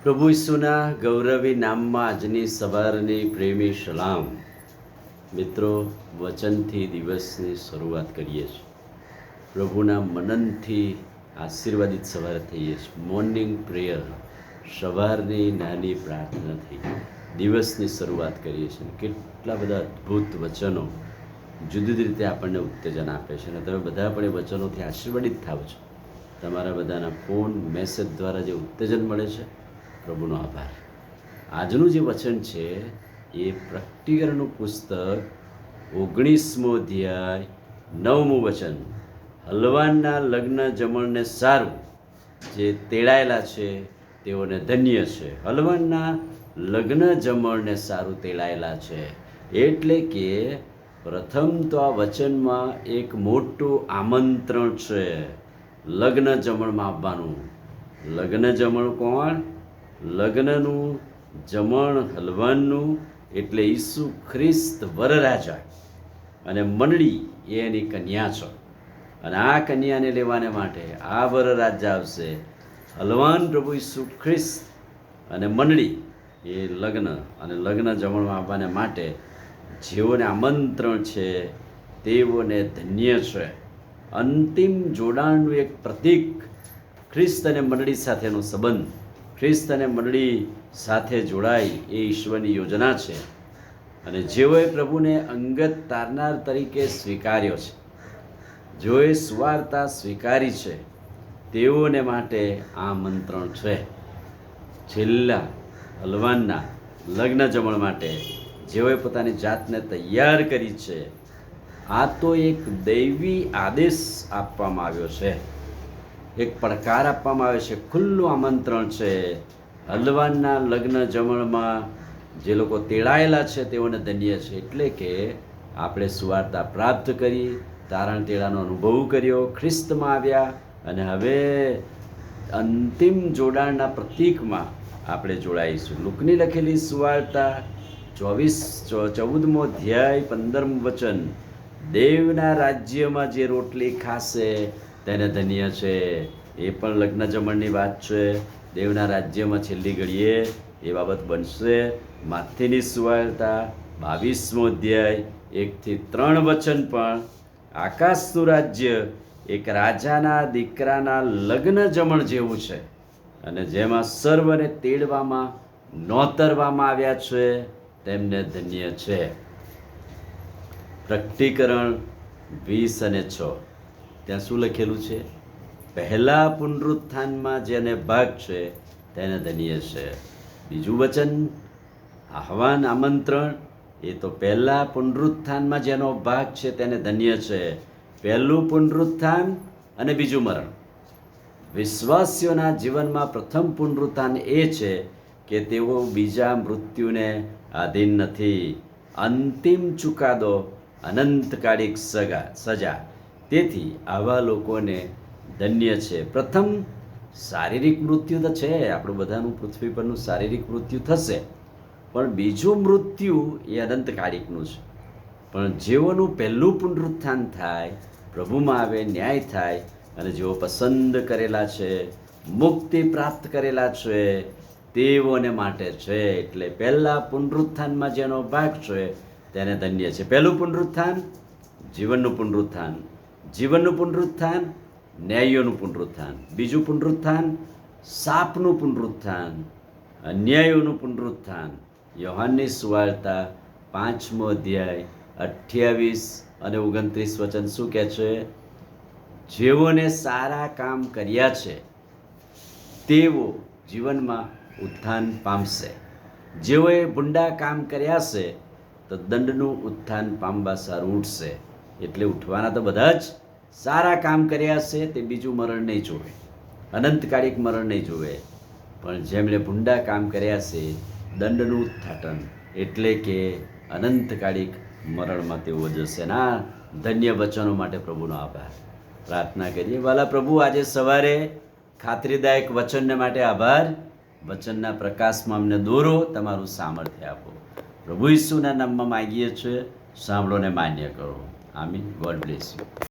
પ્રભુ ઈસુના ગૌરવી નામમાં આજની સવારની પ્રેમી સલામ. મિત્રો, વચનથી દિવસની શરૂઆત કરીએ છીએ. પ્રભુના મનનથી આશીર્વાદિત સવાર થઈએ છીએ. મોર્નિંગ પ્રેયર, સવારની નાની પ્રાર્થનાથી દિવસની શરૂઆત કરીએ છીએ. કેટલા બધા અદ્ભુત વચનો જુદી જુદી રીતે આપણને ઉત્તેજન આપે છે અને તમે બધા પણ એ વચનોથી આશીર્વાદિત થાવ છો. તમારા બધાના ફોન મેસેજ દ્વારા જે ઉત્તેજન મળે છે, પ્રભુનો આભાર. આજનું જે વચન છે એ પ્રકટીકરણનું પુસ્તક 19મો અધ્યાય 9મું વચન. હલવાનના લગ્ન જમણને સારું, જે તેડાયેલા છે તેઓને ધન્ય છે. હલવાનના લગ્ન જમણને સારું તેડાયેલા છે. એટલે કે પ્રથમ તો આ વચનમાં એક મોટું આમંત્રણ છે લગ્ન જમણમાં આવવાનું. લગ્ન જમણ કોણ? લગ્નનું જમણ હલવાનનું, એટલે ઈસુ ખ્રિસ્ત વરરાજા અને મંડળી એ એની કન્યા છે. અને આ કન્યાને લેવાને માટે આ વરરાજા આવશે. હલવાન પ્રભુ ઈસુ ખ્રિસ્ત અને મંડળી એ લગ્ન અને લગ્ન જમણમાં આવવાને માટે જેઓને આમંત્રણ છે તેઓને ધન્ય છે. અંતિમ જોડાણનું એક પ્રતીક ખ્રિસ્ત અને મંડળી સાથેનો સંબંધ, ખ્રિસ્ત અને મંડળી સાથે જોડાય એ ઈશ્વરની યોજના છે. અને જેઓએ પ્રભુને અંગત તારનાર તરીકે સ્વીકાર્યો છે, જેઓએ સુવાર્તા સ્વીકારી છે, તેઓને માટે આ આમંત્રણ છે. છેલ્લા હલવાનના લગ્ન જમણ માટે જેઓએ પોતાની જાતને તૈયાર કરી છે, આ તો એક દૈવી આદેશ આપવામાં આવ્યો છે, એક પડકાર આપવામાં આવ્યો છે, ખુલ્લું આમંત્રણ છે. હલવાનના લગ્ન જમણમાં જે લોકો તેડાયેલા છે તેઓને ધન્ય છે. એટલે કે આપણે સુવાર્તા પ્રાપ્ત કરી, તારણ તેડાનો અનુભવ કર્યો, ખ્રિસ્તમાં આવ્યા અને હવે અંતિમ જોડાણના પ્રતીકમાં આપણે જોડાઈશું. લુકની લખેલી સુવાર્તા 14મો અધ્યાય 15મું વચન. દેવના રાજ્યમાં જે રોટલી ખાશે તેને ધન્ય છે. એ પણ લગ્ન જમણની વાત છે. દેવના રાજ્યમાં છેલ્લી ઘડીએ એ બાબત બનશે. માથેની સુવાર્તા 22મો અધ્યાય 1-3 વચન પણ આકાશનું રાજ્ય એક રાજાના દીકરાના લગ્ન જમણ જેવું છે, અને જેમાં સર્વને તેડવામાં નોતરવામાં આવ્યા છે તેમને ધન્ય છે. પ્રકટીકરણ 20 અને 6. ત્યાં શું લખેલું છે? પહેલા પુનરુત્થાનમાં જેને ભાગ છે તેને ધન્ય છે. બીજું વચન, આહવાન, આમંત્રણ, એ તો પહેલા પુનરુત્થાનમાં જેનો ભાગ છે તેને ધન્ય છે. પહેલું પુનરુત્થાન અને બીજું મરણ. વિશ્વાસીઓના જીવનમાં પ્રથમ પુનરુત્થાન એ છે કે તેઓ બીજા મૃત્યુને આધીન નથી. અંતિમ ચુકાદો, અનંતકાળિક સજા. તેથી આવા લોકોને ધન્ય છે. પ્રથમ શારીરિક મૃત્યુ તો છે, આપણું બધાનું પૃથ્વી પરનું શારીરિક મૃત્યુ થશે, પણ બીજું મૃત્યુ એ અનંતકાળિકનું છે. પણ જેઓનું પહેલું પુનરુત્થાન થાય, પ્રભુમાં આવે, ન્યાય થાય, અને જેઓ પસંદ કરેલા છે, મુક્તિ પ્રાપ્ત કરેલા છે, તેઓને માટે છે. એટલે પહેલા પુનરુત્થાનમાં જેનો ભાગ છે તેને ધન્ય છે. પહેલું પુનરુત્થાન જીવનનું પુનરુત્થાન, જીવનનું પુનરુત્થાન ન્યાયીઓનું પુનરુત્થાન. બીજું પુનરુત્થાન સાપનું પુનરુત્થાન, અન્યાયીઓનું પુનરુત્થાન. યોહાનની સુવાર્તા 5મો અધ્યાય 28 અને 29 વચન શું કહે છે? જેઓને સારા કામ કર્યા છે તેઓ જીવનમાં ઉત્થાન પામશે. જેઓએ ભૂંડા કામ કર્યા છે તો દંડનું ઉત્થાન પામવા સારું ઉઠશે. એટલે ઉઠવાના તો બધા જ સારા કામ કર્યા છે, તે બીજું મરણ નહીં જોવે, અનંતકાળિક મરણ નહીં જોવે. પણ જેમણે ભૂંડા કામ કર્યા છે, દંડનું ઉત્થાટન, એટલે કે અનંતકાળિક મરણમાં તેઓ જશે. ના ધન્ય વચનો માટે પ્રભુનો આભાર. પ્રાર્થના કરીએ. વાલા પ્રભુ, આજે સવારે ખાતરીદાયક વચનને માટે આભાર. વચનના પ્રકાશમાં અમને દોરો, તમારું સામર્થ્ય આપો. પ્રભુ ઈસુના નામમાં માગીએ છીએ, સાંભળોને માન્ય કરો. આમીન. God bless you.